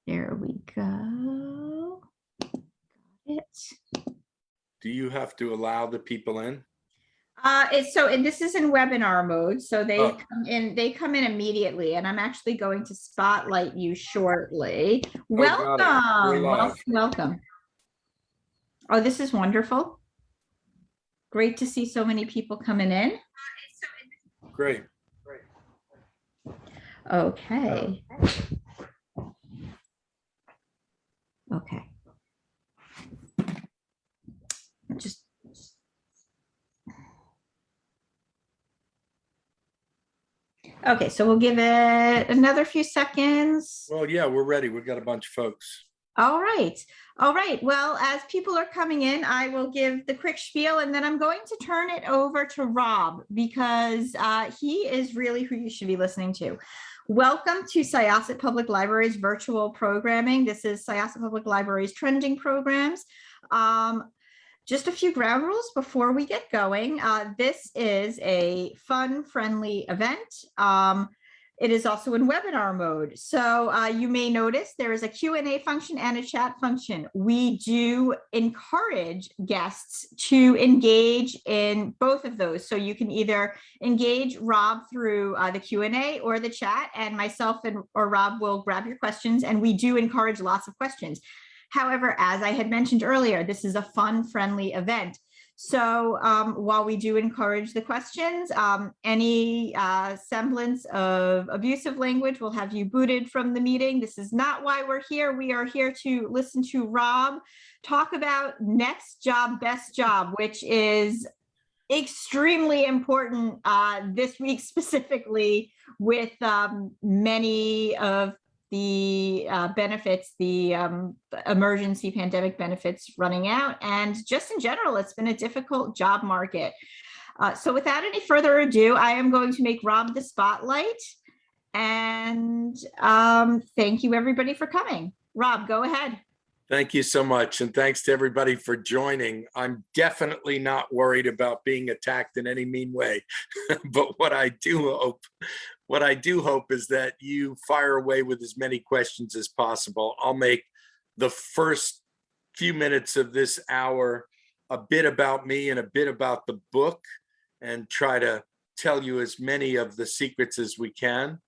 There we go. Got it. Do you have to allow the people in? And this is in webinar mode, so Oh. they come in immediately, and I'm actually going to spotlight you shortly. Welcome. Welcome. Oh, this is wonderful. Great to see so many people coming in. Great. Okay. Okay. Just okay, so we'll give it another few seconds. Well, yeah, we're ready. We've got a bunch of folks. All right. All right. Well, as people are coming in, I will give the quick spiel, and then I'm going to turn it over to Rob because he is really who you should be listening to. Welcome to Syosset Public Library's virtual programming. This is Syosset Public Library's trending programs. Just a few ground rules before we get going. This is a fun, friendly event. It is also in webinar mode. So you may notice there is a Q&A function and a chat function. We do encourage guests to engage in both of those. So you can either engage Rob through the Q&A or the chat, and myself or Rob will grab your questions, and we do encourage lots of questions. However, as I had mentioned earlier, this is a fun, friendly event. So while we do encourage the questions, any semblance of abusive language will have you booted from the meeting. This is not why we're here. We are here to listen to Rob talk about next job, best job, which is extremely important this week, specifically with many of the benefits, the emergency pandemic benefits running out. And just in general, it's been a difficult job market. So without any further ado, I am going to make Rob the spotlight. And thank you everybody for coming. Rob, go ahead. Thank you so much. And thanks to everybody for joining. I'm definitely not worried about being attacked in any mean way. But what I do hope is that you fire away with as many questions as possible. I'll make the first few minutes of this hour a bit about me and a bit about the book, and try to tell you as many of the secrets as we can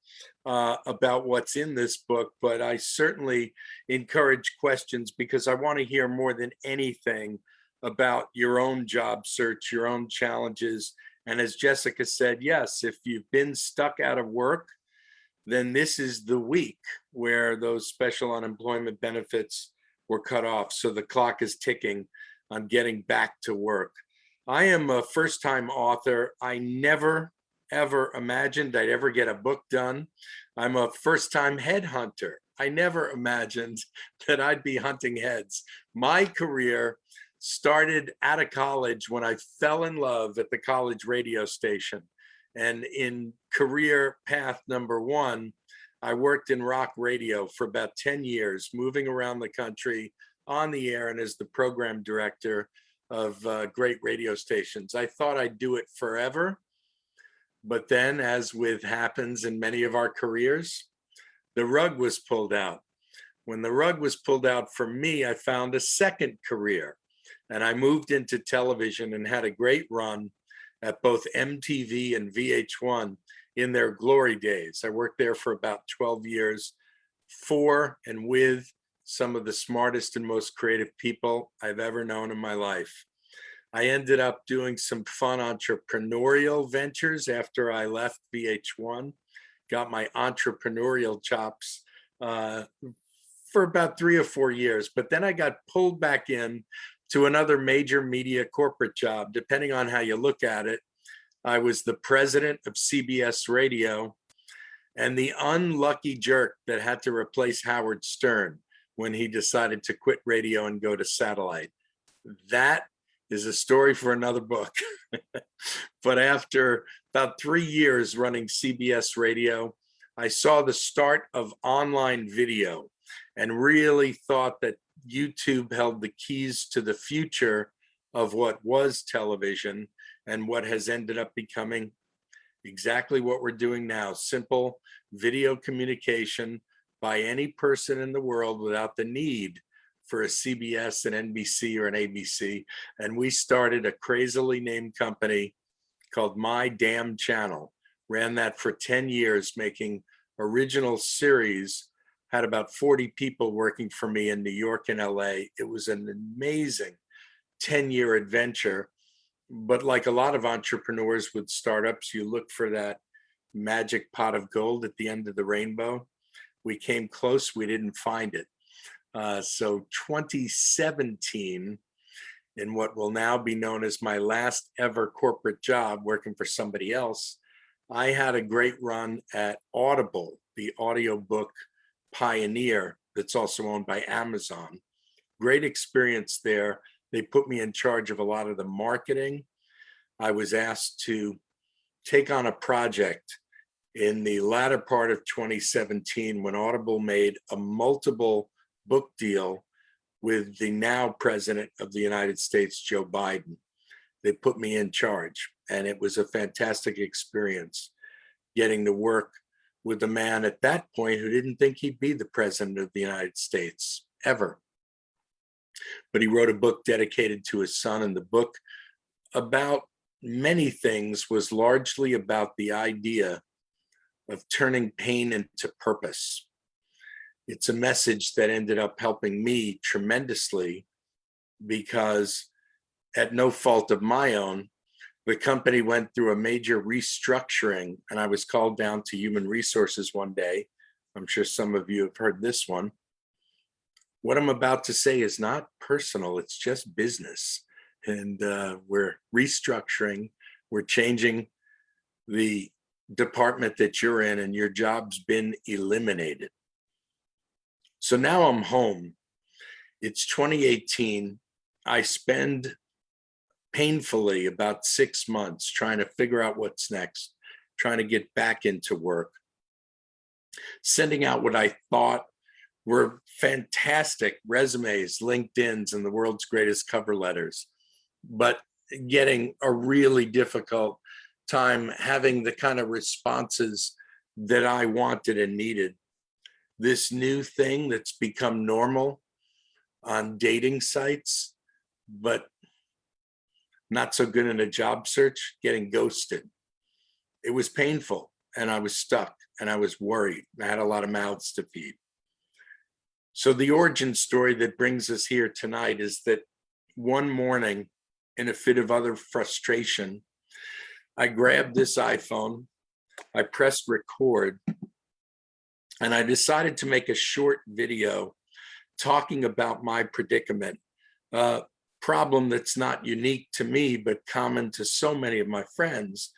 about what's in this book. But I certainly encourage questions because I want to hear more than anything about your own job search, your own challenges. And as Jessica said, yes, if you've been stuck out of work, then this is the week where those special unemployment benefits were cut off. So the clock is ticking on getting back to work. I am a first-time author. I never, ever imagined I'd ever get a book done. I'm a first-time headhunter. I never imagined that I'd be hunting heads. My career started out of college when I fell in love at the college radio station. And in career path number one, I worked in rock radio for about 10 years, moving around the country on the air and as the program director of great radio stations. I thought I'd do it forever. But then, as with happens in many of our careers, the rug was pulled out. When the rug was pulled out for me, I found a second career. And I moved into television and had a great run at both MTV and VH1 in their glory days. I worked there for about 12 years, for and with some of the smartest and most creative people I've ever known in my life. I ended up doing some fun entrepreneurial ventures after I left VH1, got my entrepreneurial chops for about 3 or 4 years, but then I got pulled back in to another major media corporate job, depending on how you look at it. I was the president of CBS Radio and the unlucky jerk that had to replace Howard Stern when he decided to quit radio and go to satellite. That is a story for another book. But after about 3 years running CBS Radio, I saw the start of online video and really thought that YouTube held the keys to the future of what was television and what has ended up becoming exactly what we're doing now: simple video communication by any person in the world without the need for a CBS, an NBC, or an ABC. And we started a crazily named company called My Damn Channel. Ran that for 10 years, making original series. Had about 40 people working for me in New York and LA. It was an amazing 10-year adventure. But like a lot of entrepreneurs with startups, you look for that magic pot of gold at the end of the rainbow. We came close, we didn't find it. So 2017, in what will now be known as my last ever corporate job working for somebody else, I had a great run at Audible, the audiobook pioneer that's also owned by Amazon. Great experience there. They put me in charge of a lot of the marketing. I was asked to take on a project in the latter part of 2017 when Audible made a multiple book deal with the now president of the United States, Joe Biden. They put me in charge, and it was a fantastic experience getting to work with a man at that point who didn't think he'd be the president of the United States ever. But he wrote a book dedicated to his son, and the book, about many things, was largely about the idea of turning pain into purpose. It's a message that ended up helping me tremendously because, at no fault of my own, the company went through a major restructuring, and I was called down to human resources one day. I'm sure some of you have heard this one. What I'm about to say is not personal, it's just business. And we're restructuring, we're changing the department that you're in, and your job's been eliminated. So now I'm home. It's 2018. I spend painfully about 6 months trying to figure out what's next, trying to get back into work, sending out what I thought were fantastic resumes, LinkedIn's, and the world's greatest cover letters, but getting a really difficult time having the kind of responses that I wanted and needed. This new thing that's become normal on dating sites, but not so good in a job search, getting ghosted. It was painful, and I was stuck, and I was worried. I had a lot of mouths to feed. So the origin story that brings us here tonight is that one morning, in a fit of utter frustration, I grabbed this iPhone, I pressed record, and I decided to make a short video talking about my predicament, a problem that's not unique to me, but common to so many of my friends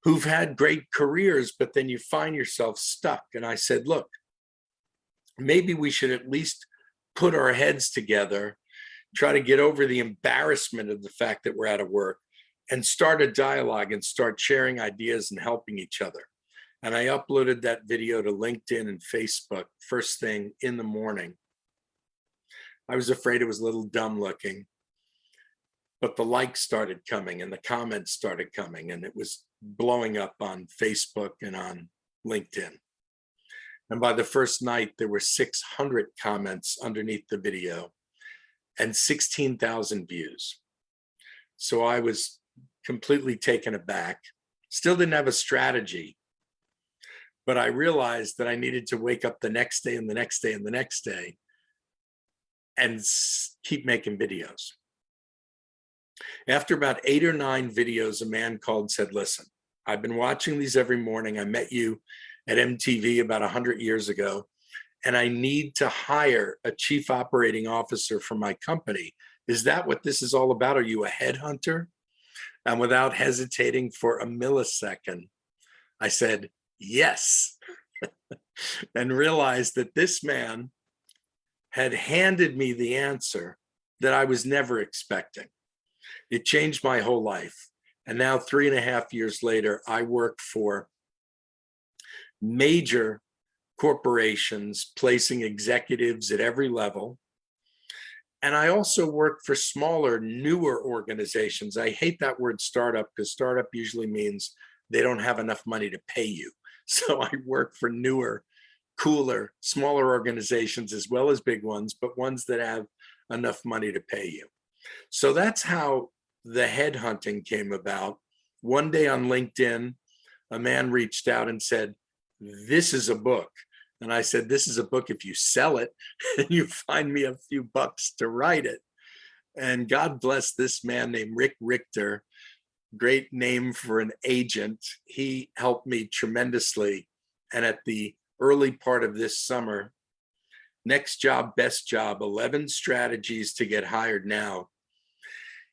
who've had great careers, but then you find yourself stuck. And I said, look, maybe we should at least put our heads together, try to get over the embarrassment of the fact that we're out of work, and start a dialogue and start sharing ideas and helping each other. And I uploaded that video to LinkedIn and Facebook first thing in the morning. I was afraid it was a little dumb looking, but the likes started coming and the comments started coming, and it was blowing up on Facebook and on LinkedIn. And by the first night, there were 600 comments underneath the video and 16,000 views. So I was completely taken aback. Still didn't have a strategy, but I realized that I needed to wake up the next day and the next day and the next day and keep making videos. After about 8 or 9 videos, a man called and said, listen, I've been watching these every morning. I met you at MTV about 100 years ago, and I need to hire a chief operating officer for my company. Is that what this is all about? Are you a headhunter? And without hesitating for a millisecond, I said, yes, and realized that this man had handed me the answer that I was never expecting. It changed my whole life. And now 3.5 years later, I work for major corporations, placing executives at every level. And I also work for smaller, newer organizations. I hate that word startup, because startup usually means they don't have enough money to pay you. So I work for newer cooler, smaller organizations as well as big ones, but ones that have enough money to pay you. So that's how the headhunting came about. One day on LinkedIn, a man reached out and said, "This is a book." And I said, "This is a book if you sell it and you find me a few bucks to write it." And God bless this man named Rick Richter, great name for an agent. He helped me tremendously. And at the early part of this summer, Next Job, Best Job, 11 Strategies to Get Hired Now,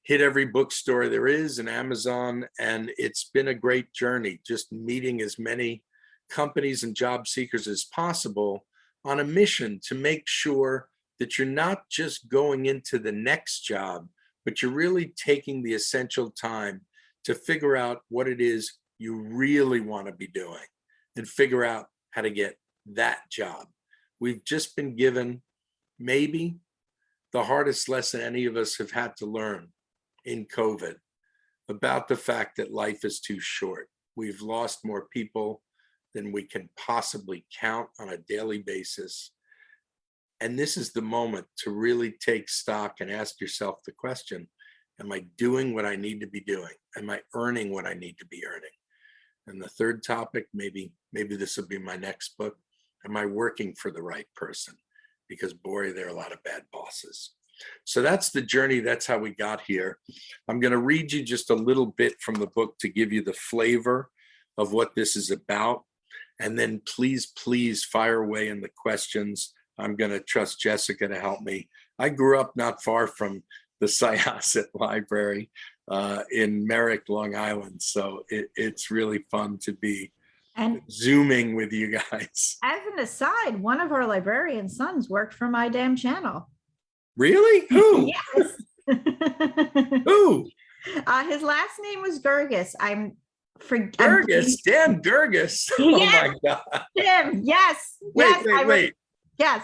hit every bookstore there is and Amazon. And it's been a great journey, just meeting as many companies and job seekers as possible on a mission to make sure that you're not just going into the next job, but you're really taking the essential time to figure out what it is you really want to be doing and figure out how to get that job. We've just been given maybe the hardest lesson any of us have had to learn in COVID about the fact that life is too short. We've lost more people than we can possibly count on a daily basis. And this is the moment to really take stock and ask yourself the question, am I doing what I need to be doing? Am I earning what I need to be earning? And the third topic, maybe this will be my next book. Am I working for the right person? Because boy, there are a lot of bad bosses. So that's the journey. That's how we got here. I'm going to read you just a little bit from the book to give you the flavor of what this is about. And then please fire away in the questions. I'm going to trust Jessica to help me. I grew up not far from the Syosset Library in Merrick, Long Island. So it's really fun to be Zooming with you guys. As an aside, one of our librarian sons worked for my damn channel. Really? Who? Yes. Who? His last name was Gergis. Gergis? Dan Gergis? Yes, oh my God. Him. Yes. Wait. Yes.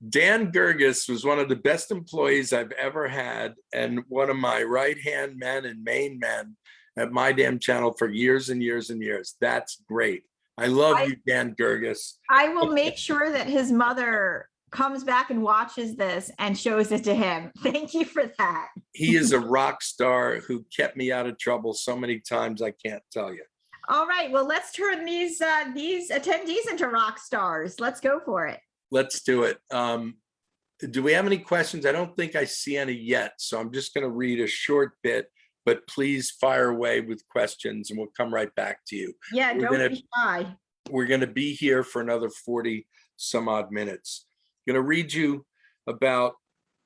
Dan Gergis was one of the best employees I've ever had and one of my right-hand men and main men at my damn channel for years and years and years. That's great. I love you, Dan Gergis. I will make sure that his mother comes back and watches this and shows it to him. Thank you for that. He is a rock star who kept me out of trouble so many times I can't tell you. All right, well, let's turn these attendees into rock stars. Let's go for it. Let's do it. Do we have any questions? I don't think I see any yet, so I'm just going to read a short bit, but please fire away with questions and we'll come right back to you. Yeah, don't be shy. We're going to be here for another 40 some odd minutes. I'm going to read you about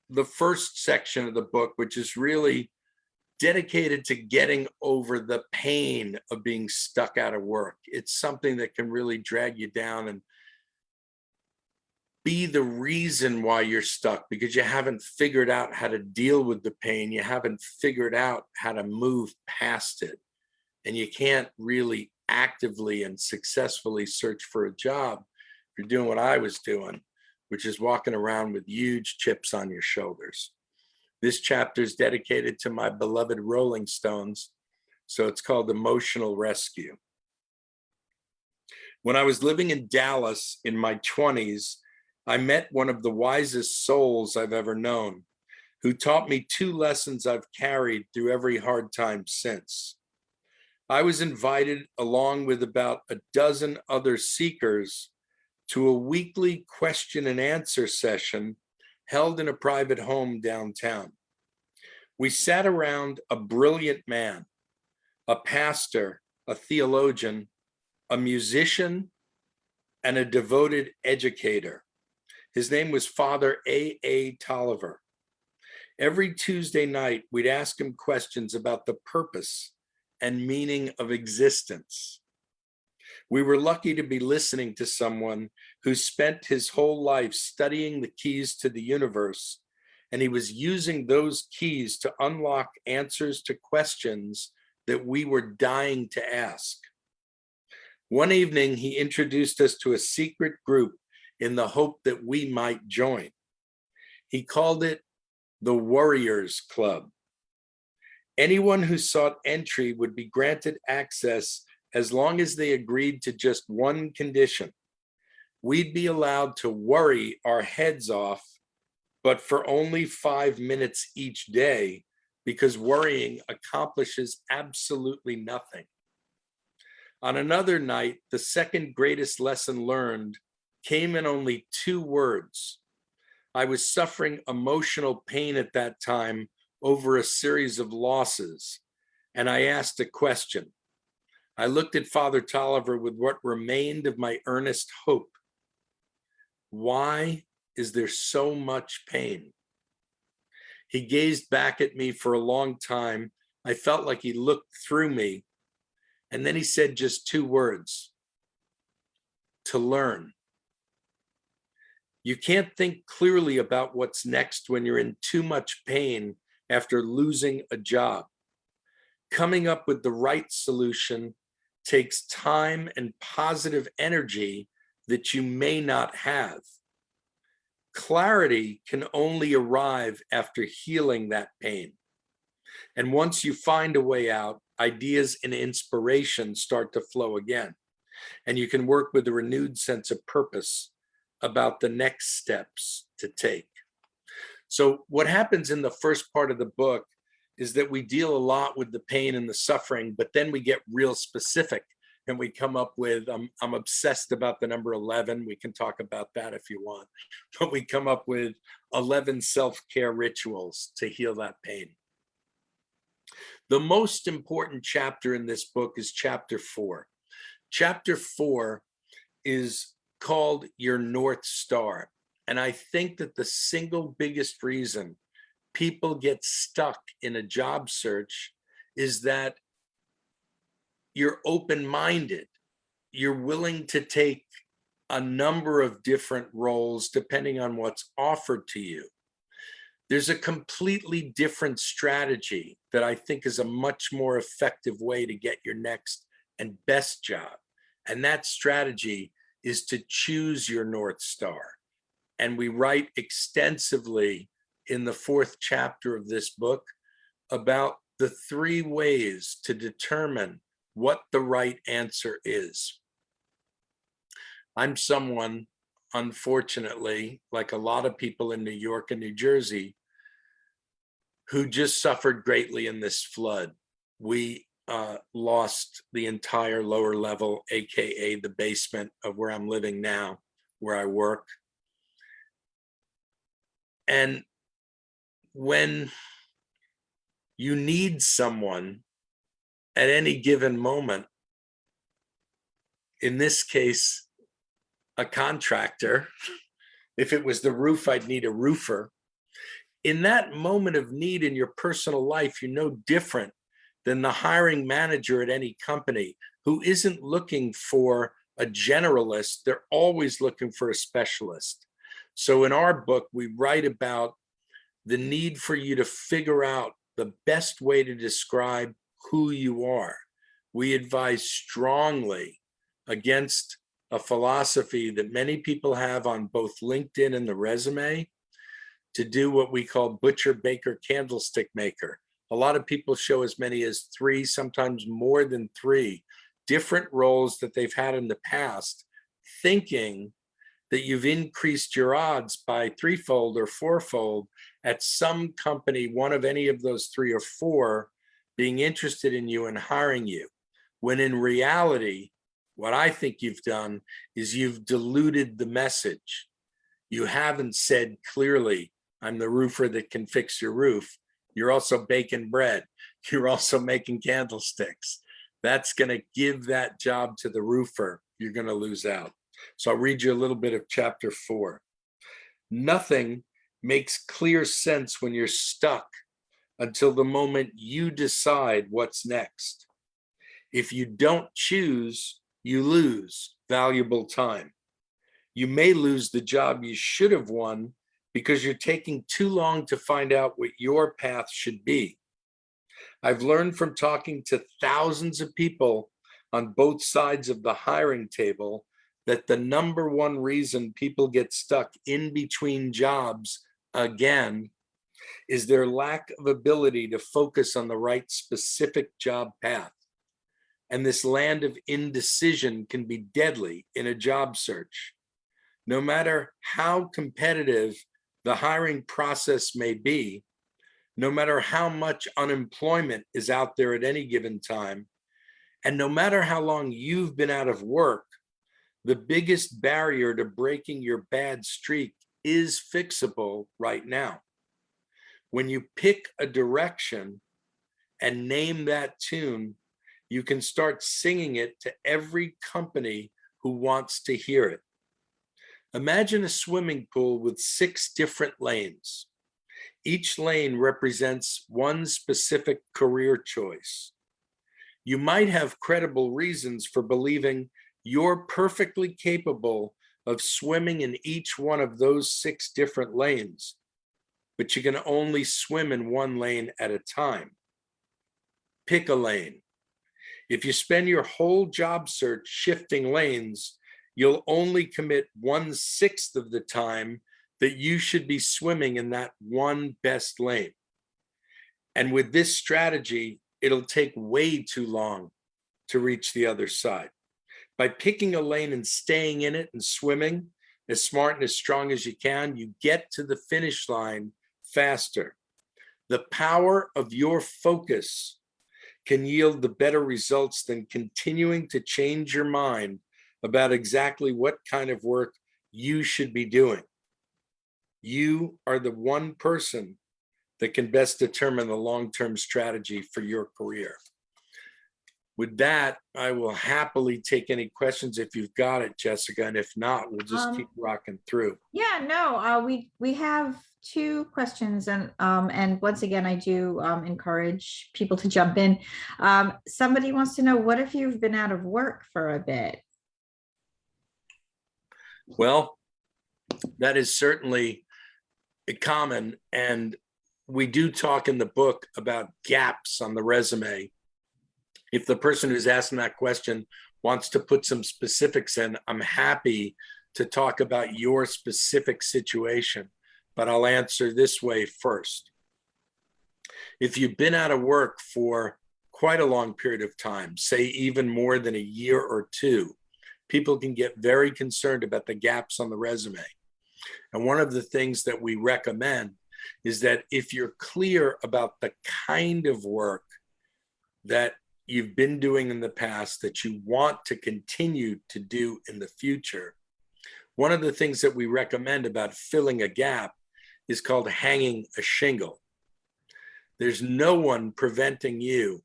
the first section of the book, which is really dedicated to getting over the pain of being stuck out of work. It's something that can really drag you down and be the reason why you're stuck, because you haven't figured out how to deal with the pain. You haven't figured out how to move past it. And you can't really actively and successfully search for a job if you're doing what I was doing, which is walking around with huge chips on your shoulders. This chapter is dedicated to my beloved Rolling Stones, so it's called Emotional Rescue. When I was living in Dallas in my 20s, I met one of the wisest souls I've ever known, who taught me 2 lessons I've carried through every hard time since. I was invited, along with about a dozen other seekers, to a weekly question and answer session held in a private home downtown. We sat around a brilliant man, a pastor, a theologian, a musician, and a devoted educator. His name was Father A.A. Tolliver. Every Tuesday night, we'd ask him questions about the purpose and meaning of existence. We were lucky to be listening to someone who spent his whole life studying the keys to the universe, and he was using those keys to unlock answers to questions that we were dying to ask. One evening, he introduced us to a secret group in the hope that we might join. He called it the Warriors Club. Anyone who sought entry would be granted access as long as they agreed to just one condition. we'd be allowed to worry our heads off, but for only 5 minutes each day, because worrying accomplishes absolutely nothing. On another night, the second greatest lesson learned came in only 2 words. I was suffering emotional pain at that time over a series of losses, and I asked a question. I looked at Father Tolliver with what remained of my earnest hope. Why is there so much pain? He gazed back at me for a long time. I felt like he looked through me. And then he said just 2 words: to learn. You can't think clearly about what's next when you're in too much pain after losing a job. Coming up with the right solution takes time and positive energy that you may not have. Clarity can only arrive after healing that pain. And once you find a way out, ideas and inspiration start to flow again. And you can work with a renewed sense of purpose about the next steps to take. So what happens in the first part of the book is that we deal a lot with the pain and the suffering, but then we get real specific and we come up with, I'm obsessed about the number 11. We can talk about that if you want, but we come up with 11 self-care rituals to heal that pain. The most important chapter in this book is chapter 4. Chapter 4 is called Your North Star. And I think that the single biggest reason people get stuck in a job search is that you're open-minded. You're willing to take a number of different roles depending on what's offered to you. There's a completely different strategy that I think is a much more effective way to get your next and best job. And that strategy is to choose your North Star. And we write extensively in the 4th chapter of this book about the 3 ways to determine what the right answer is. I'm someone, unfortunately, like a lot of people in New York and New Jersey, who just suffered greatly in this flood. We lost the entire lower level, AKA the basement of where I'm living now, where I work. And when you need someone at any given moment, in this case, a contractor, if it was the roof, I'd need a roofer. In that moment of need in your personal life, you're no different than the hiring manager at any company who isn't looking for a generalist. They're always looking for a specialist. So in our book, we write about the need for you to figure out the best way to describe who you are. We advise strongly against a philosophy that many people have on both LinkedIn and the resume to do what we call butcher, baker, candlestick maker. A lot of people show as many as 3, sometimes more than 3 different roles that they've had in the past, thinking that you've increased your odds by 3-fold or 4-fold at some company, one of any of those 3 or 4 being interested in you and hiring you. When in reality, what I think you've done is you've diluted the message. You haven't said clearly, I'm the roofer that can fix your roof. You're also baking bread. You're also making candlesticks. That's going to give that job to the roofer. You're going to lose out. So I'll read you a little bit of chapter 4. Nothing makes clear sense when you're stuck until the moment you decide what's next. If you don't choose, you lose valuable time. You may lose the job you should have won because you're taking too long to find out what your path should be. I've learned from talking to thousands of people on both sides of the hiring table that the number one reason people get stuck in between jobs again is their lack of ability to focus on the right specific job path. And this land of indecision can be deadly in a job search. no matter how competitive the hiring process may be, no matter how much unemployment is out there at any given time, and no matter how long you've been out of work, the biggest barrier to breaking your bad streak is fixable right now. When you pick a direction and name that tune, you can start singing it to every company who wants to hear it. Imagine a swimming pool with 6 different lanes. Each lane represents one specific career choice. You might have credible reasons for believing you're perfectly capable of swimming in each one of those 6 different lanes, but you can only swim in one lane at a time. Pick a lane. If you spend your whole job search shifting lanes, you'll only commit 1/6 of the time that you should be swimming in that one best lane. And with this strategy, it'll take way too long to reach the other side. By picking a lane and staying in it and swimming as smart and as strong as you can, you get to the finish line faster. The power of your focus can yield the better results than continuing to change your mind about exactly what kind of work you should be doing. You are the one person that can best determine the long-term strategy for your career. With that, I will happily take any questions if you've got it, Jessica, and if not, we'll just keep rocking through. Yeah, no, we have 2 questions, and once again, I do encourage people to jump in. Somebody wants to know, what if you've been out of work for a bit? Well, that is certainly common, and we do talk in the book about gaps on the resume. If the person who's asking that question wants to put some specifics in, I'm happy to talk about your specific situation, but I'll answer this way first. If you've been out of work for quite a long period of time, say even more than a year or 2, people can get very concerned about the gaps on the resume. And one of the things that we recommend is that if you're clear about the kind of work that you've been doing in the past that you want to continue to do in the future, one of the things that we recommend about filling a gap is called hanging a shingle. There's no one preventing you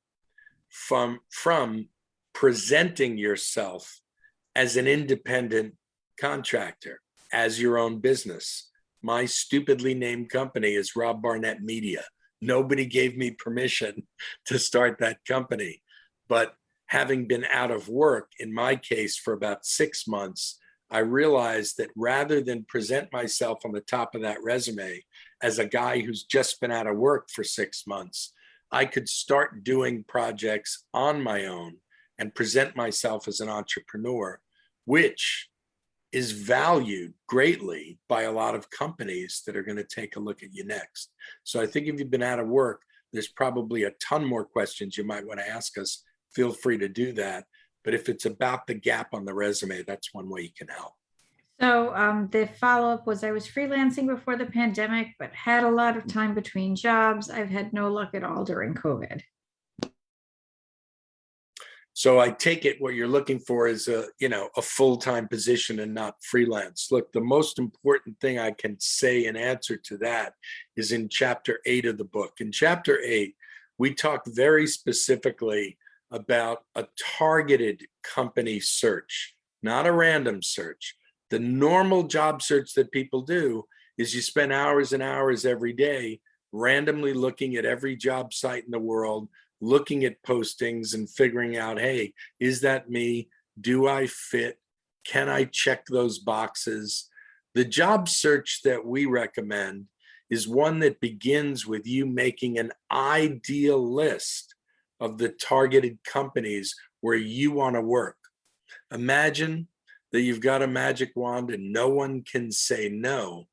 from presenting yourself as an independent contractor, as your own business. My stupidly named company is Rob Barnett Media. Nobody gave me permission to start that company. But having been out of work, in my case, for about 6 months, I realized that rather than present myself on the top of that resume as a guy who's just been out of work for 6 months, I could start doing projects on my own and present myself as an entrepreneur, which is valued greatly by a lot of companies that are going to take a look at you next. So I think if you've been out of work, there's probably a ton more questions you might want to ask us. Feel free to do that. But if it's about the gap on the resume, that's one way you can help. So the follow-up was, I was freelancing before the pandemic, but had a lot of time between jobs. I've had no luck at all during COVID. So I take it what you're looking for is a full-time position and not freelance. Look, the most important thing I can say in answer to that is in chapter 8 of the book. In chapter 8, we talk very specifically about a targeted company search, not a random search. The normal job search that people do is you spend hours and hours every day randomly looking at every job site in the world, looking at postings and figuring out, hey, is that me? Do I fit? Can I check those boxes? The job search that we recommend is one that begins with you making an ideal list of the targeted companies where you want to work. Imagine that you've got a magic wand and no one can say no.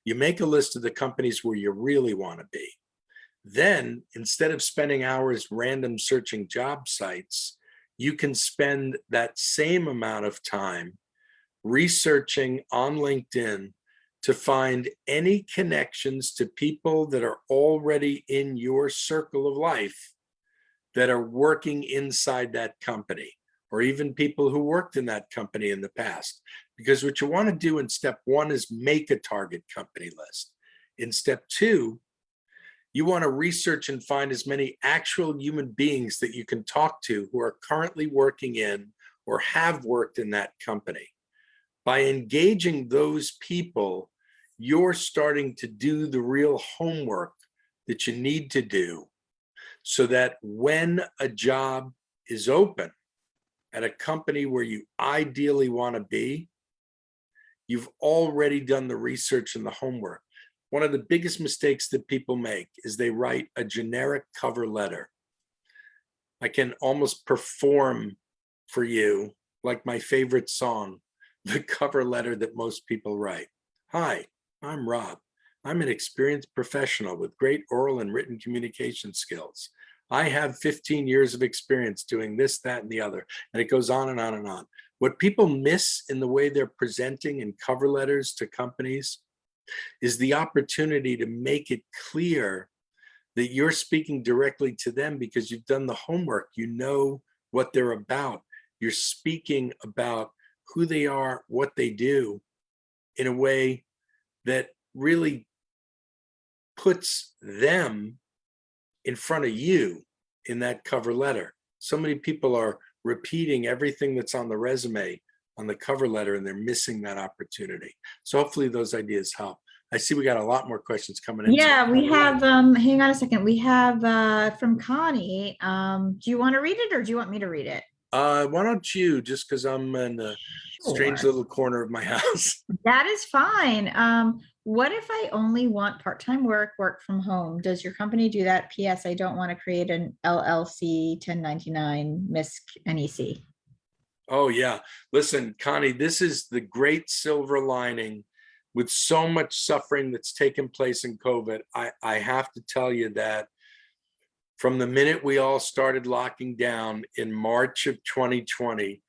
You make a list of the companies where you really want to be. Then, instead of spending hours random searching job sites, you can spend that same amount of time researching on LinkedIn to find any connections to people that are already in your circle of life that are working inside that company, or even people who worked in that company in the past. Because what you want to do in step one is make a target company list. In step two, you want to research and find as many actual human beings that you can talk to who are currently working in or have worked in that company. By engaging those people, you're starting to do the real homework that you need to do so that when a job is open at a company where you ideally want to be, you've already done the research and the homework. One of the biggest mistakes that people make is they write a generic cover letter. I can almost perform for you, like my favorite song, the cover letter that most people write. Hi, I'm Rob. I'm an experienced professional with great oral and written communication skills. I have 15 years of experience doing this, that, and the other. And it goes on and on and on. What people miss in the way they're presenting in cover letters to companies is the opportunity to make it clear that you're speaking directly to them because you've done the homework. You know what they're about. You're speaking about who they are, what they do, in a way that really puts them in front of you in that cover letter. So many people are repeating everything that's on the resume on the cover letter, and they're missing that opportunity. So hopefully those ideas help. I see we got a lot more questions coming in. Yeah, we have, hang on a second. We have from Connie. Do you want to read it or do you want me to read it? Why don't you, just because I'm in a strange Sure. little corner of my house. That is fine. What if I only want part-time work from home? Does your company do that? PS, I don't want to create an LLC 1099 MISC NEC. Oh, yeah. Listen, Connie, this is the great silver lining with so much suffering that's taken place in COVID. I have to tell you that from the minute we all started locking down in March of 2020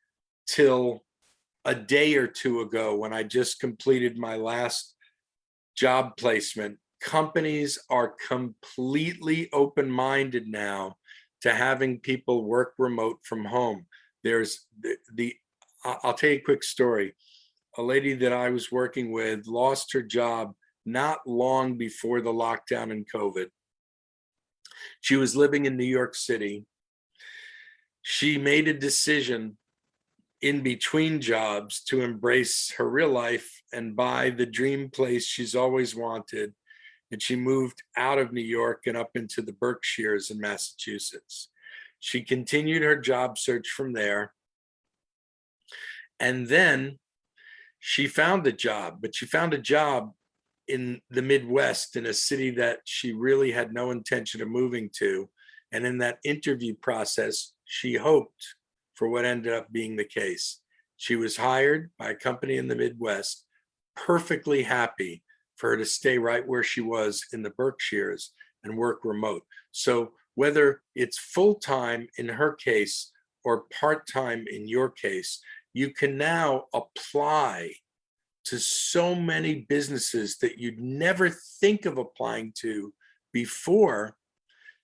till a day or two ago, when I just completed my last job placement, companies are completely open-minded now to having people work remote from home. There's I'll tell you a quick story. A lady that I was working with lost her job not long before the lockdown in COVID. She was living in New York City. She made a decision in between jobs to embrace her real life and buy the dream place she's always wanted. And she moved out of New York and up into the Berkshires in Massachusetts. She continued her job search from there. And then she found a job, but she found a job in the Midwest in a city that she really had no intention of moving to. And in that interview process, she hoped for what ended up being the case. She was hired by a company in the Midwest, perfectly happy for her to stay right where she was in the Berkshires and work remote. So whether it's full-time in her case or part-time in your case, you can now apply to so many businesses that you'd never think of applying to before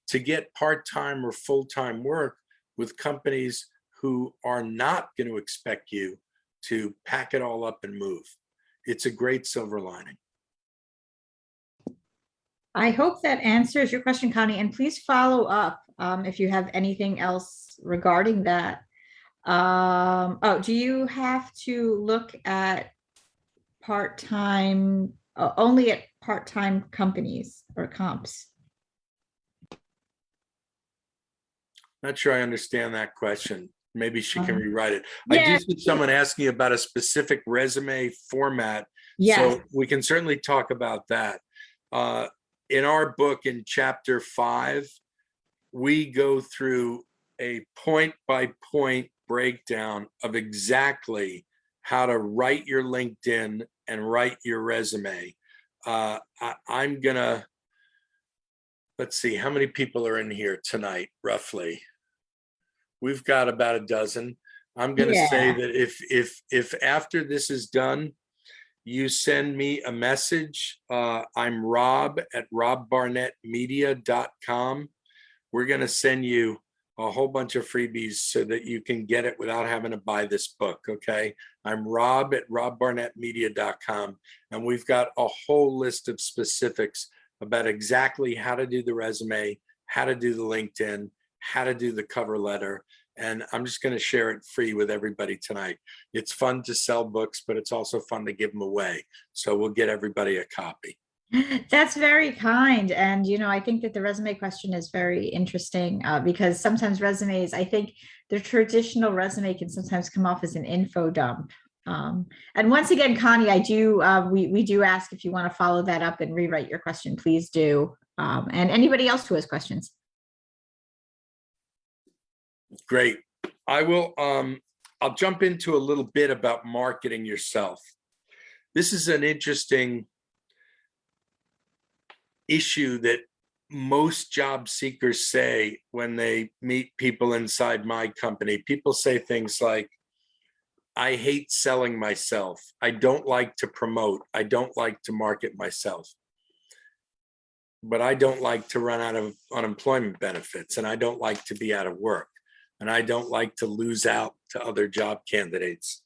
to get part-time or full-time work with companies who are not going to expect you to pack it all up and move. It's a great silver lining. I hope that answers your question, Connie, and please follow up if you have anything else regarding that. Oh, do you have to look at part-time, only at part-time companies or comps? Not sure I understand that question. Maybe she can rewrite it. I Yeah. do see someone asking about a specific resume format. Yes. So we can certainly talk about that. In our book, in chapter 5, we go through a point-by-point breakdown of exactly how to write your LinkedIn and write your resume. I'm gonna, let's see, how many people are in here tonight, roughly? We've got about a dozen. I'm going to say Yeah. that if after this is done, you send me a message. I'm Rob at robbarnettmedia.com. We're going to send you a whole bunch of freebies so that you can get it without having to buy this book. Okay. I'm Rob at robbarnettmedia.com. And we've got a whole list of specifics about exactly how to do the resume, how to do the LinkedIn, how to do the cover letter. And I'm just going to share it free with everybody tonight. It's fun to sell books, but it's also fun to give them away. So we'll get everybody a copy. That's very kind. And, I think that the resume question is very interesting because sometimes resumes, I think the traditional resume can sometimes come off as an info dump. And once again, Connie, we do ask if you want to follow that up and rewrite your question, please do. And anybody else who has questions. Great. I'll jump into a little bit about marketing yourself. This is an interesting issue that most job seekers say when they meet people inside my company. People say things like, I hate selling myself. I don't like to promote. I don't like to market myself. But I don't like to run out of unemployment benefits, and I don't like to be out of work, and I don't like to lose out to other job candidates.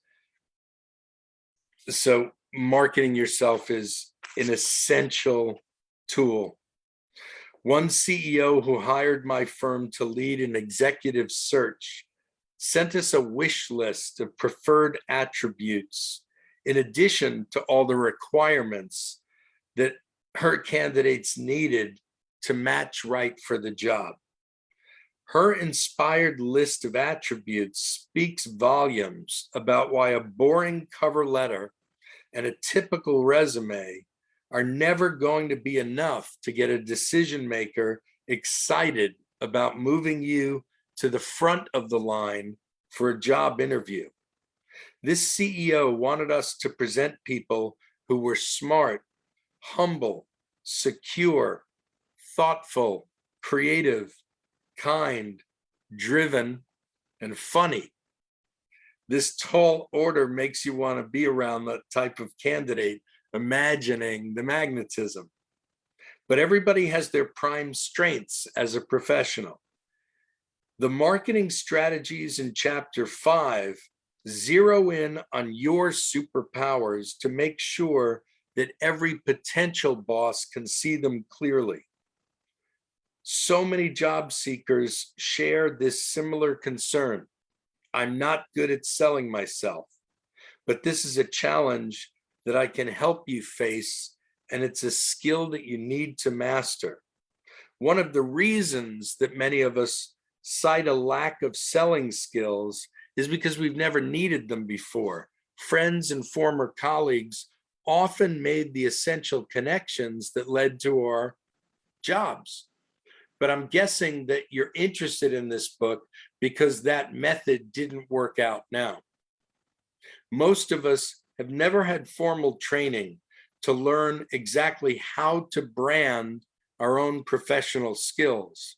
So marketing yourself is an essential tool. One CEO who hired my firm to lead an executive search sent us a wish list of preferred attributes in addition to all the requirements that her candidates needed to match right for the job. Her inspired list of attributes speaks volumes about why a boring cover letter and a typical resume are never going to be enough to get a decision maker excited about moving you to the front of the line for a job interview. This CEO wanted us to present people who were smart, humble, secure, thoughtful, creative, kind, driven, and funny. This tall order makes you want to be around that type of candidate, imagining the magnetism. But everybody has their prime strengths as a professional. The marketing strategies in Chapter 5 zero in on your superpowers to make sure that every potential boss can see them clearly. So many job seekers share this similar concern. I'm not good at selling myself, but this is a challenge that I can help you face, and it's a skill that you need to master. One of the reasons that many of us cite a lack of selling skills is because we've never needed them before. Friends and former colleagues often made the essential connections that led to our jobs. But I'm guessing that you're interested in this book because that method didn't work out now. Most of us have never had formal training to learn exactly how to brand our own professional skills.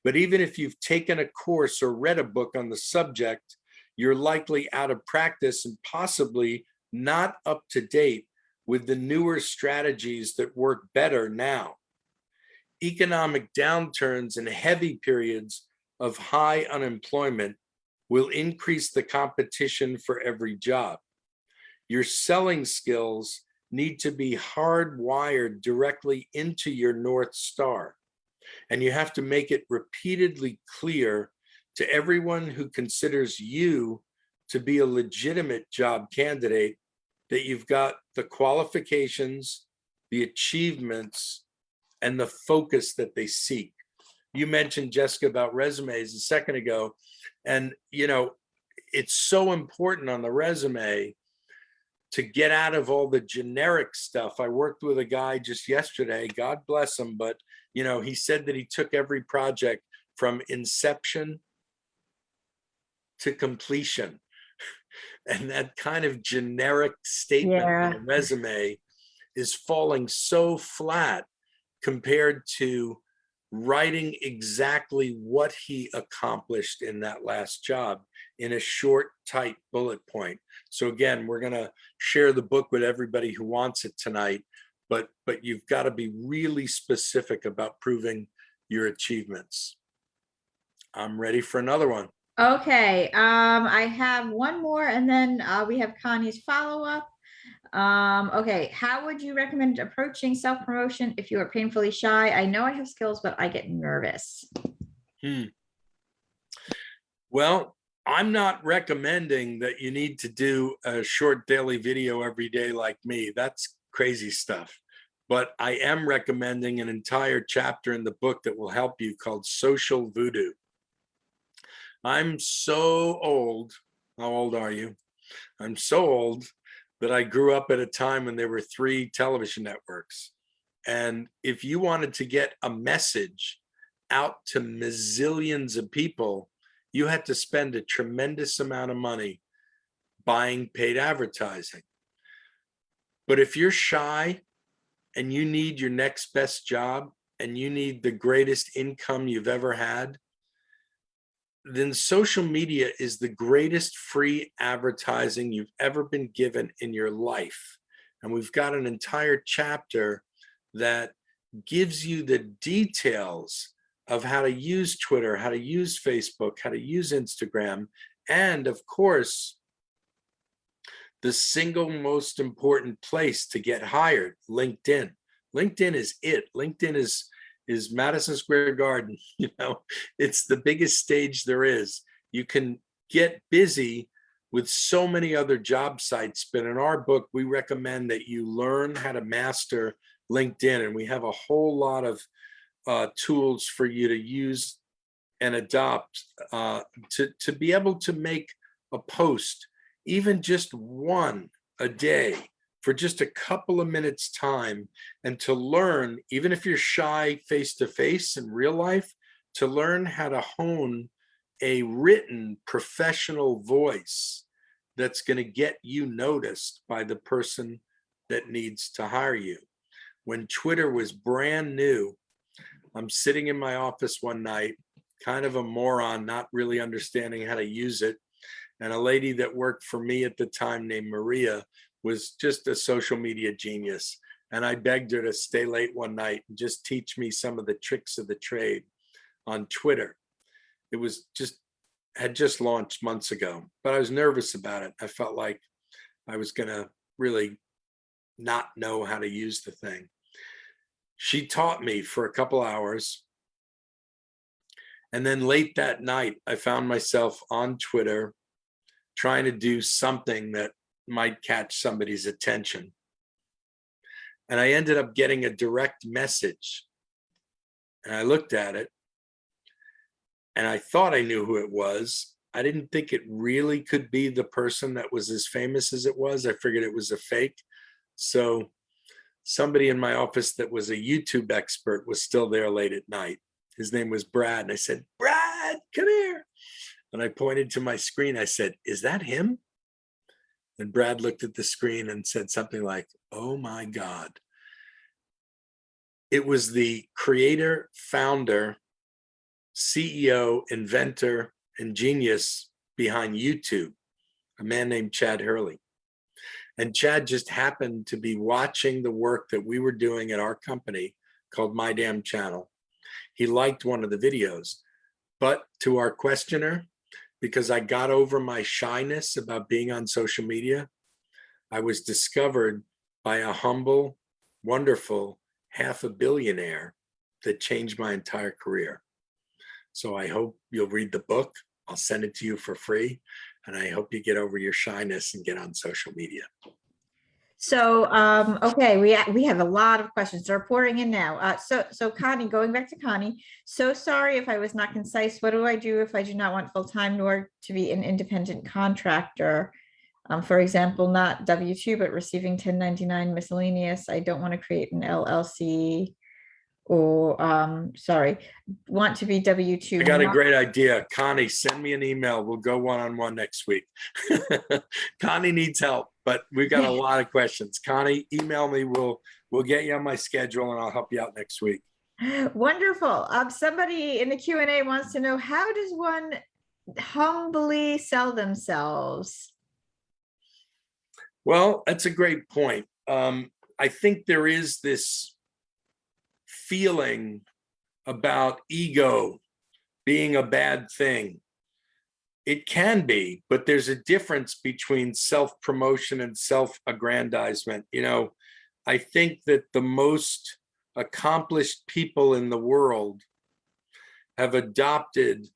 But even if you've taken a course or read a book on the subject, you're likely out of practice and possibly not up to date with the newer strategies that work better now. Economic downturns and heavy periods of high unemployment will increase the competition for every job. Your selling skills need to be hardwired directly into your North Star. And you have to make it repeatedly clear to everyone who considers you to be a legitimate job candidate that you've got the qualifications, the achievements, and the focus that they seek. You mentioned, Jessica, about resumes a second ago. And, it's so important on the resume to get out of all the generic stuff. I worked with a guy just yesterday, God bless him, but he said that he took every project from inception to completion. And that kind of generic statement on a resume is falling so flat compared to writing exactly what he accomplished in that last job in a short, tight bullet point. So again, we're going to share the book with everybody who wants it tonight, but you've got to be really specific about proving your achievements. I'm ready for another one. Okay, I have one more and then we have Connie's follow-up. Okay, how would you recommend approaching self-promotion if you are painfully shy? I know I have skills, but I get nervous. Well, I'm not recommending that you need to do a short daily video every day like me. That's crazy stuff. But I am recommending an entire chapter in the book that will help you called Social Voodoo. I'm so old. How old are you? I'm so old that I grew up at a time when there were 3 television networks. And if you wanted to get a message out to mazillions of people, you had to spend a tremendous amount of money buying paid advertising. But if you're shy and you need your next best job and you need the greatest income you've ever had, then social media is the greatest free advertising you've ever been given in your life. And we've got an entire chapter that gives you the details of how to use Twitter, how to use Facebook, how to use Instagram, and of course, the single most important place to get hired, LinkedIn. LinkedIn is it. LinkedIn is Madison Square Garden. It's the biggest stage there is. You can get busy with so many other job sites, but in our book, we recommend that you learn how to master LinkedIn, and we have a whole lot of tools for you to use and adopt to be able to make a post, even just one a day for just a couple of minutes time, and to learn, even if you're shy face to face in real life, to learn how to hone a written professional voice that's going to get you noticed by the person that needs to hire you. When Twitter was brand new, I'm sitting in my office one night, kind of a moron, not really understanding how to use it. And a lady that worked for me at the time named Maria was just a social media genius. And I begged her to stay late one night and just teach me some of the tricks of the trade on Twitter. It was had just launched months ago, but I was nervous about it. I felt like I was gonna really not know how to use the thing. She taught me for a couple hours. And then late that night, I found myself on Twitter trying to do something that might catch somebody's attention. And I ended up getting a direct message. And I looked at it and I thought I knew who it was. I didn't think it really could be the person that was as famous as it was. I figured it was a fake. So somebody in my office that was a YouTube expert was still there late at night. His name was Brad. And I said, Brad, come here. And I pointed to my screen. I said, is that him? And Brad looked at the screen and said something like, oh my God. It was the creator, founder, CEO, inventor, and genius behind YouTube, a man named Chad Hurley. And Chad just happened to be watching the work that we were doing at our company called My Damn Channel. He liked one of the videos, but to our questioner, because I got over my shyness about being on social media, I was discovered by a humble, wonderful $500 million that changed my entire career. So I hope you'll read the book. I'll send it to you for free. And I hope you get over your shyness and get on social media. So, okay, we have a lot of questions. They're pouring in now. So Connie, going back to Connie, so sorry if I was not concise. What do I do if I do not want full-time nor to be an independent contractor? For example, not W-2, but receiving 1099 miscellaneous. I don't want to create an LLC or, want to be W-2. I got a great idea. Connie, send me an email. We'll go one-on-one next week. Connie needs help, but we've got a lot of questions. Connie, email me. We'll get you on my schedule and I'll help you out next week. Wonderful. Somebody in the Q&A wants to know, how does one humbly sell themselves? Well, that's a great point. I think there is this feeling about ego being a bad thing. It can be, but there's a difference between self-promotion and self-aggrandizement. I think that the most accomplished people in the world have adopted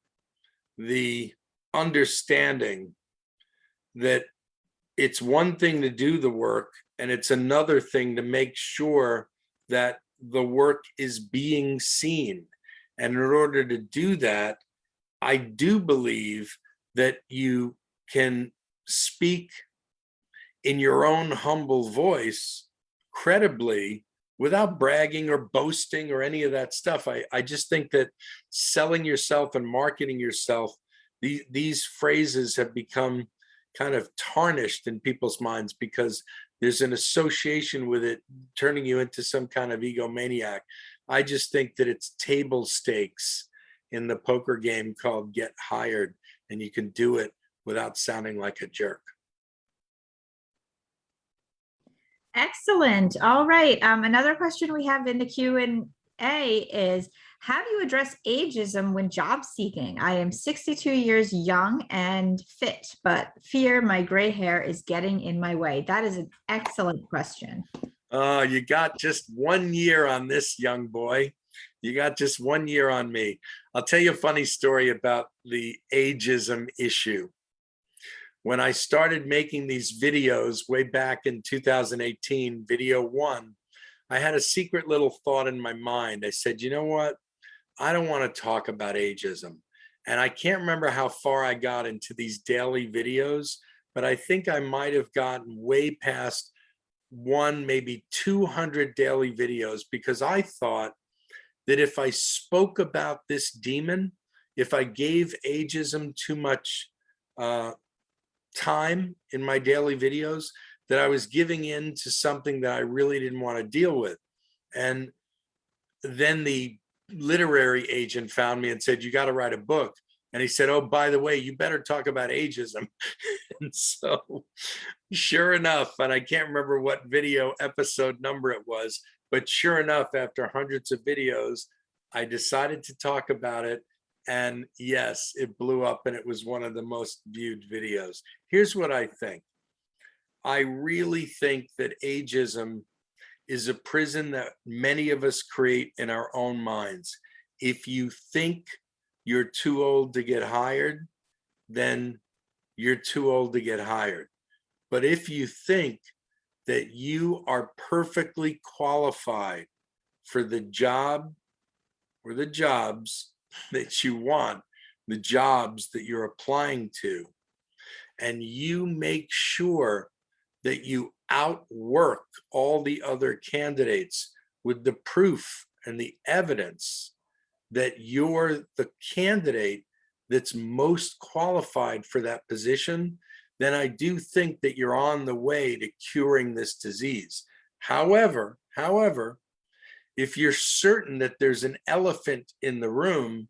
the understanding that it's one thing to do the work, and it's another thing to make sure that the work is being seen. And in order to do that, I do believe that you can speak in your own humble voice credibly without bragging or boasting or any of that stuff. I just think that selling yourself and marketing yourself, these phrases have become kind of tarnished in people's minds because there's an association with it turning you into some kind of egomaniac. I just think that it's table stakes in the poker game called Get Hired, and you can do it without sounding like a jerk. Excellent. All right. Another question we have in the Q&A is, how do you address ageism when job seeking? I am 62 years young and fit, but fear my gray hair is getting in my way. That is an excellent question. You got just 1 year on this, young boy. You got just 1 year on me. I'll tell you a funny story about the ageism issue. When I started making these videos way back in 2018, video 1, I had a secret little thought in my mind. I said, you know what? I don't want to talk about ageism. And I can't remember how far I got into these daily videos, but I think I might have gotten way past maybe 200 daily videos, because I thought that if I spoke about this demon, if I gave ageism too much time in my daily videos, that I was giving in to something that I really didn't want to deal with. And then the literary agent found me and said, you got to write a book. And he said, oh, by the way, you better talk about ageism. And so sure enough, and I can't remember what video episode number it was, but sure enough, after hundreds of videos, I decided to talk about it. And yes, it blew up, and it was one of the most viewed videos. Here's what I think. I really think that ageism is a prison that many of us create in our own minds. If you think you're too old to get hired, then you're too old to get hired. But if you think that you are perfectly qualified for the job or the jobs that you want, the jobs that you're applying to, and you make sure that you outwork all the other candidates with the proof and the evidence that you're the candidate that's most qualified for that position, then I do think that you're on the way to curing this disease. However, if you're certain that there's an elephant in the room,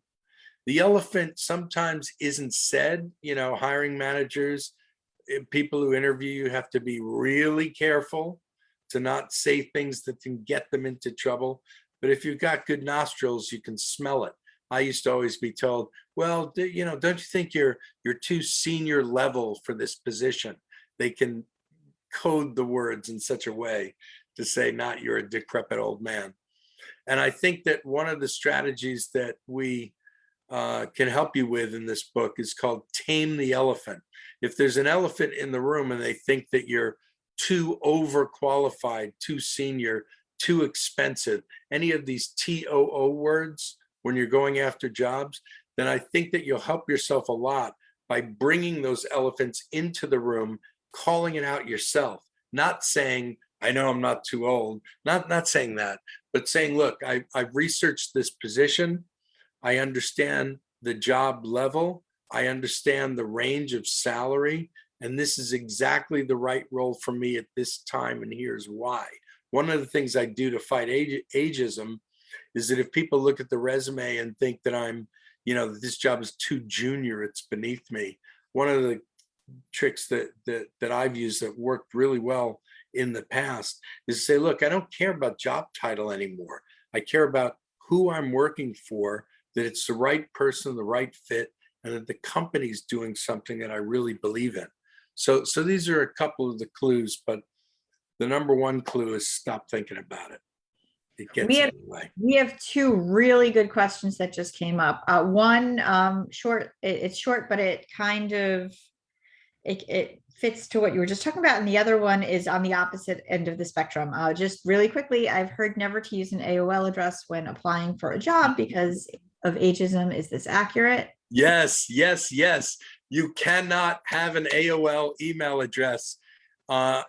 the elephant sometimes isn't said. Hiring managers, people who interview you have to be really careful to not say things that can get them into trouble. But if you've got good nostrils, you can smell it. I used to always be told, well, don't you think you're too senior level for this position? They can code the words in such a way to say, not you're a decrepit old man. And I think that one of the strategies that we can help you with in this book is called Tame the Elephant. If there's an elephant in the room and they think that you're too overqualified, too senior, too expensive, any of these TOO words when you're going after jobs, then I think that you'll help yourself a lot by bringing those elephants into the room, calling it out yourself, not saying, I know I'm not too old, not saying that, but saying, look, I've researched this position. I understand the job level. I understand the range of salary, and this is exactly the right role for me at this time, and here's why. One of the things I do to fight ageism is that if people look at the resume and think that I'm, that this job is too junior, it's beneath me. One of the tricks that I've used that worked really well in the past is to say, look, I don't care about job title anymore. I care about who I'm working for, that it's the right person, the right fit, and that the company's doing something that I really believe in. So these are a couple of the clues, but the number one clue is stop thinking about it. It gets in the way. We have two really good questions that just came up. One short, it's short, but it kind of it fits to what you were just talking about. And the other one is on the opposite end of the spectrum. Just really quickly, I've heard never to use an AOL address when applying for a job because of ageism. Is this accurate? Yes, yes, yes. You cannot have an AOL email address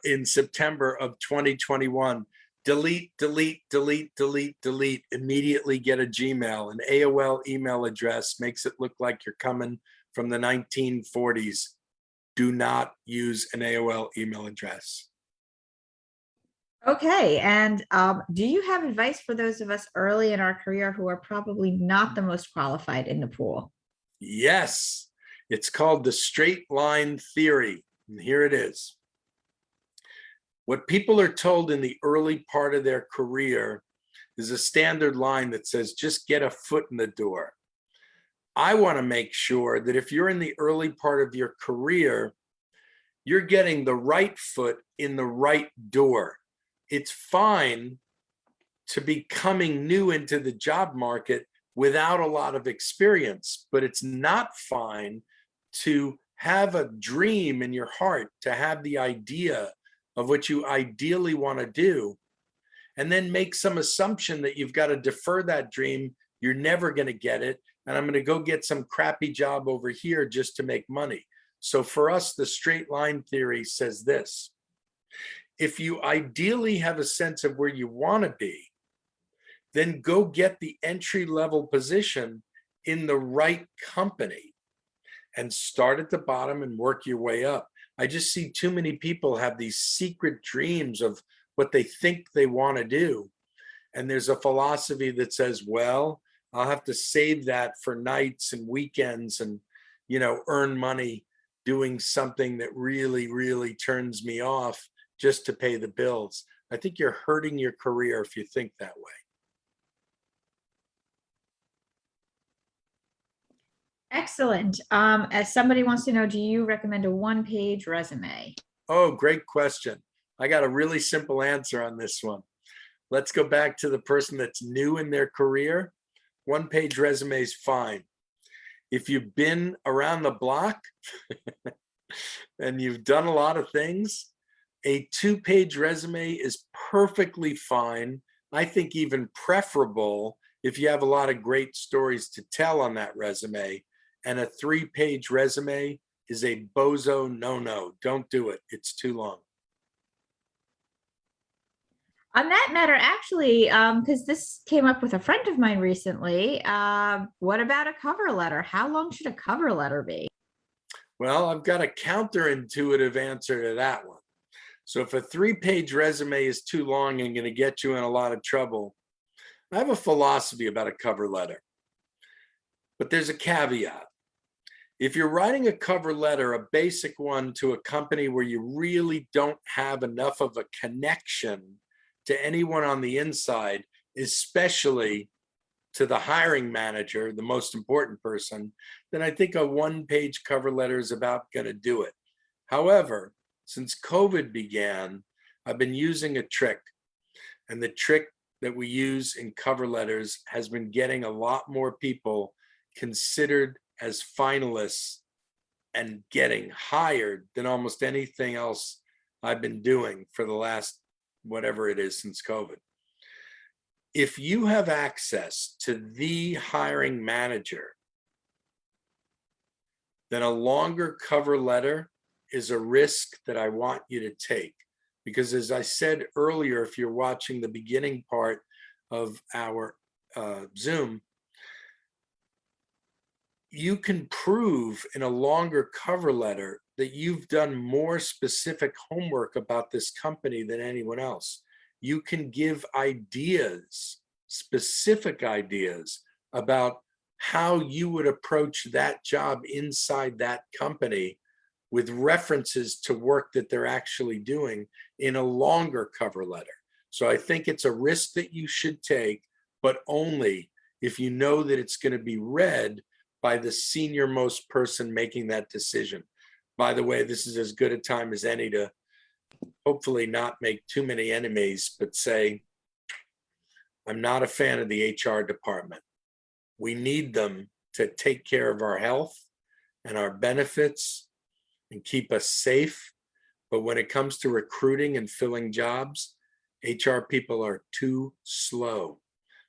in September of 2021. Delete, delete, delete, delete, delete. Immediately get a Gmail. An AOL email address makes it look like you're coming from the 1940s. Do not use an AOL email address. Okay. And do you have advice for those of us early in our career who are probably not the most qualified in the pool? Yes, it's called the straight line theory. And here it is. What people are told in the early part of their career is a standard line that says, just get a foot in the door. I want to make sure that if you're in the early part of your career, you're getting the right foot in the right door. It's fine to be coming new into the job market without a lot of experience, but it's not fine to have a dream in your heart, to have the idea of what you ideally want to do, and then make some assumption that you've got to defer that dream. You're never going to get it. And I'm going to go get some crappy job over here just to make money. So for us, the straight line theory says this: if you ideally have a sense of where you want to be, then go get the entry level position in the right company and start at the bottom and work your way up. I just see too many people have these secret dreams of what they think they want to do. And there's a philosophy that says, well, I'll have to save that for nights and weekends and, earn money doing something that really, really turns me off just to pay the bills. I think you're hurting your career if you think that way. Excellent. As somebody wants to know, do you recommend a one-page resume? Oh, great question. I got a really simple answer on this one. Let's go back to the person that's new in their career. One-page resume is fine. If you've been around the block and you've done a lot of things, a two-page resume is perfectly fine. I think even preferable if you have a lot of great stories to tell on that resume. And a three-page resume is a bozo no-no. Don't do it. It's too long. On that matter, actually, because this came up with a friend of mine recently, what about a cover letter? How long should a cover letter be? Well, I've got a counterintuitive answer to that one. So if a three-page resume is too long and going to get you in a lot of trouble, I have a philosophy about a cover letter. But there's a caveat. If you're writing a cover letter, a basic one to a company where you really don't have enough of a connection to anyone on the inside, especially to the hiring manager, the most important person, then I think a one-page cover letter is about going to do it. However, since COVID began, I've been using a trick, and the trick that we use in cover letters has been getting a lot more people considered as finalists and getting hired than almost anything else I've been doing for the last whatever it is since COVID. If you have access to the hiring manager, then a longer cover letter is a risk that I want you to take. Because as I said earlier, if you're watching the beginning part of our Zoom, you can prove in a longer cover letter that you've done more specific homework about this company than anyone else. You can give ideas specific ideas about how you would approach that job inside that company with references to work that they're actually doing in a longer cover letter. So I think it's a risk that you should take, but only if you know that it's going to be read by the senior most person making that decision. By the way, this is as good a time as any to hopefully not make too many enemies, but say, I'm not a fan of the HR department. We need them to take care of our health and our benefits and keep us safe. But when it comes to recruiting and filling jobs, HR people are too slow.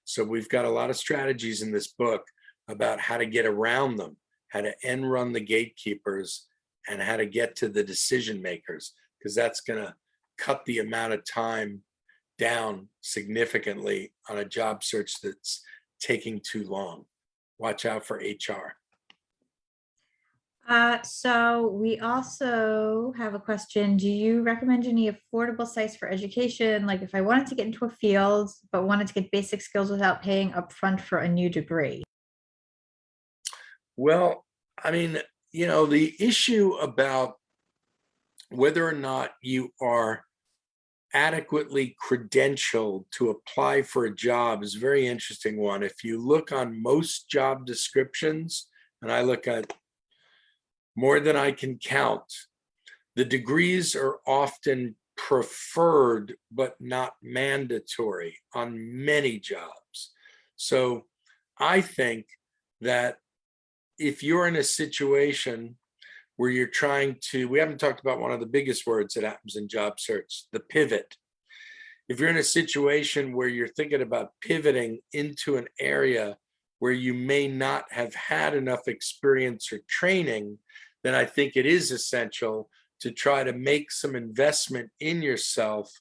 So we've got a lot of strategies in this book about how to get around them, how to end run the gatekeepers, and how to get to the decision makers, because that's going to cut the amount of time down significantly on a job search that's taking too long. Watch out for HR. So we also have a question. Do you recommend any affordable sites for education? Like if I wanted to get into a field, but wanted to get basic skills without paying upfront for a new degree? Well, I mean, the issue about whether or not you are adequately credentialed to apply for a job is a very interesting one. If you look on most job descriptions, and I look at more than I can count, the degrees are often preferred but not mandatory on many jobs. So I think that if you're in a situation where you're trying to, we haven't talked about one of the biggest words that happens in job search, the pivot. If you're in a situation where you're thinking about pivoting into an area where you may not have had enough experience or training, then I think it is essential to try to make some investment in yourself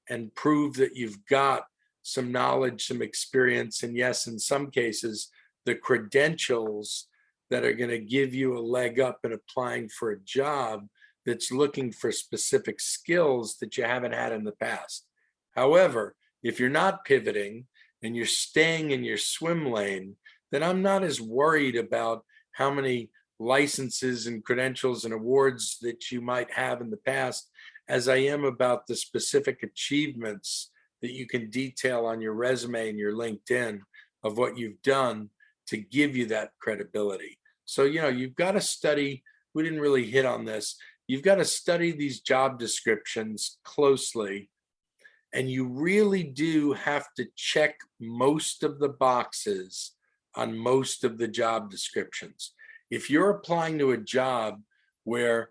and prove that you've got some knowledge, some experience, and yes, in some cases, the credentials that are going to give you a leg up in applying for a job that's looking for specific skills that you haven't had in the past. However, if you're not pivoting and you're staying in your swim lane, then I'm not as worried about how many licenses and credentials and awards that you might have in the past as I am about the specific achievements that you can detail on your resume and your LinkedIn of what you've done to give you that credibility. So, you've got to study, we didn't really hit on this, you've got to study these job descriptions closely, and you really do have to check most of the boxes on most of the job descriptions. If you're applying to a job where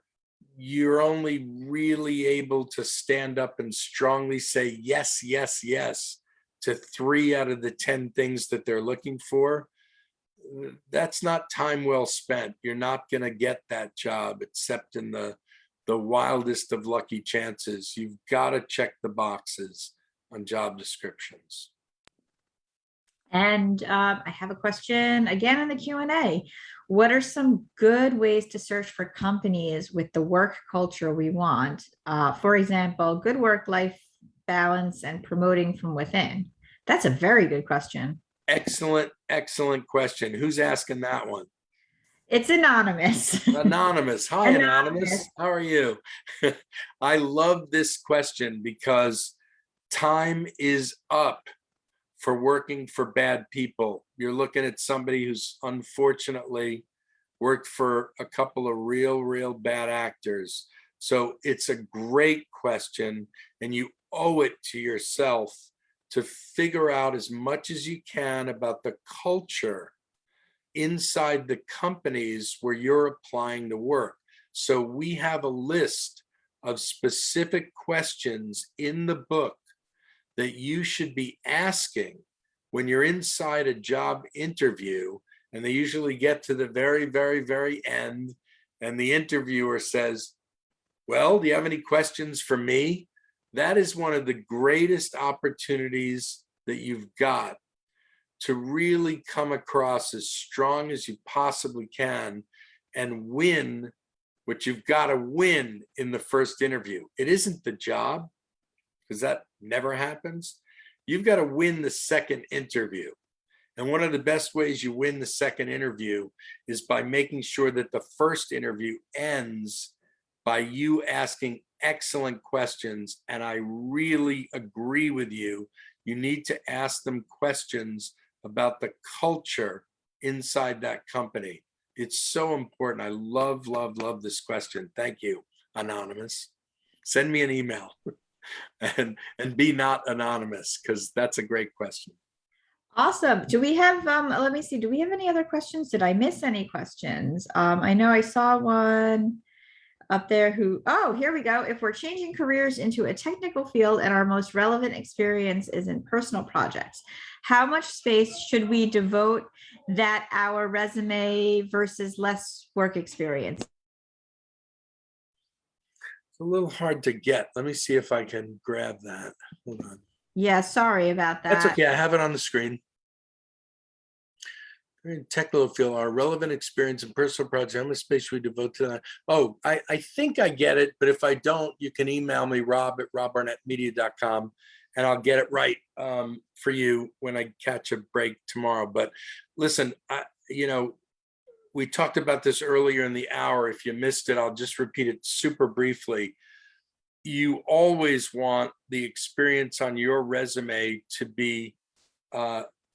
you're only really able to stand up and strongly say yes, yes, yes to 3 out of the 10 things that they're looking for, that's not time well spent. You're not going to get that job except in the wildest of lucky chances. You've got to check the boxes on job descriptions. And I have a question again in the Q&A. What are some good ways to search for companies with the work culture we want? For example, good work-life balance and promoting from within. That's a very good question. Excellent, excellent question. Who's asking that one? It's anonymous. Anonymous. Hi, Anonymous. How are you? I love this question because time is up for working for bad people. You're looking at somebody who's unfortunately worked for a couple of real bad actors. So it's a great question, and you owe it to yourself to figure out as much as you can about the culture inside the companies where you're applying to work. So we have a list of specific questions in the book that you should be asking when you're inside a job interview, and they usually get to the very end, and the interviewer says, well, do you have any questions for me? That is one of the greatest opportunities that you've got to really come across as strong as you possibly can and win what you've got to win in the first interview. It isn't the job, because that never happens. you've got to win the second interview. And one of the best ways you win the second interview is by making sure that the first interview ends by you asking excellent questions. And I really agree with you. You need to ask them questions about the culture inside that company. It's so important. I love, love, love this question. Thank you, Anonymous. Send me an email and be not anonymous, because that's a great question. Awesome. Do we have, let me see, do we have any other questions? Did I miss any questions? I know I saw one up there oh, here we go. If we're changing careers into a technical field and our most relevant experience is in personal projects, how much space should we devote that our resume versus less work experience? It's a little hard to get. Let me see if I can grab that. Hold on. Yeah, sorry about that. That's okay. I have it on the screen. Technical field, our relevant experience in personal projects, how much space we devote to that? Oh, I think I get it, but if I don't, you can email me, rob@robbarnettmedia.com, and I'll get it right for you when I catch a break tomorrow. But listen, we talked about this earlier in the hour. If you missed it, I'll just repeat it super briefly. You always want the experience on your resume to be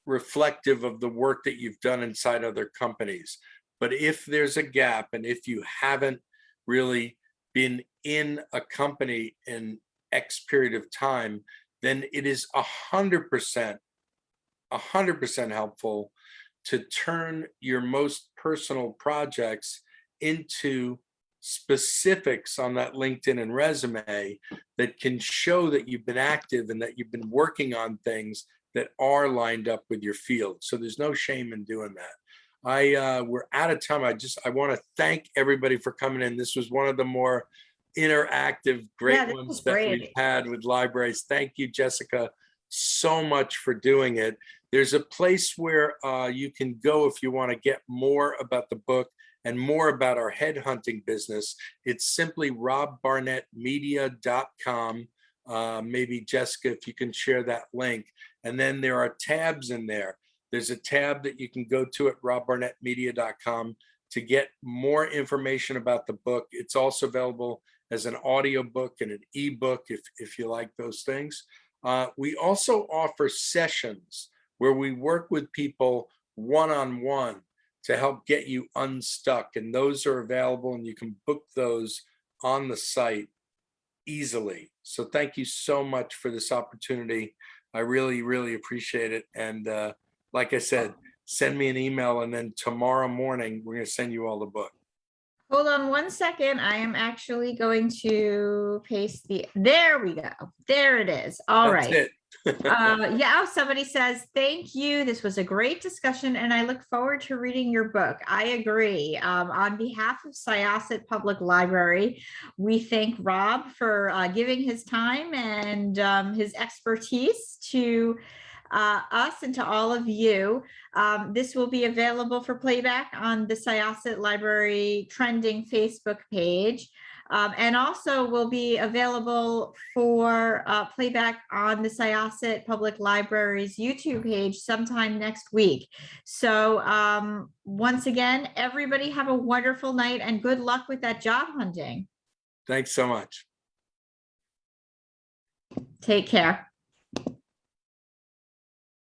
reflective of the work that you've done inside other companies. But if there's a gap, and if you haven't really been in a company in X period of time, then it is 100% helpful to turn your most personal projects into specifics on that LinkedIn and resume that can show that you've been active and that you've been working on things that are lined up with your field. So there's no shame in doing that. We're out of time. I want to thank everybody for coming in. This was one of the more interactive, great ones that we've had with libraries. Thank you, Jessica, so much for doing it. There's a place where you can go if you want to get more about the book and more about our headhunting business. It's simply robbarnettmedia.com. Maybe Jessica, if you can share that link. And then there are tabs in there. There's a tab that you can go to at robbarnettmedia.com to get more information about the book. It's also available as an audio book and an ebook if you like those things. We also offer sessions where we work with people one-on-one to help get you unstuck. And those are available, and you can book those on the site easily. So thank you so much for this opportunity. I really, really appreciate it. And like I said, send me an email, and then tomorrow morning, we're going to send you all the book. Hold on one second. I am actually going to paste there we go. There it is. All right. That's it. Yeah, somebody says, thank you. This was a great discussion, and I look forward to reading your book. I agree. On behalf of Syosset Public Library, we thank Rob for giving his time and his expertise to us and to all of you. This will be available for playback on the Syosset Library Trending Facebook page. And also will be available for playback on the Syosset Public Library's YouTube page sometime next week. So once again, everybody have a wonderful night and good luck with that job hunting. Thanks so much. Take care.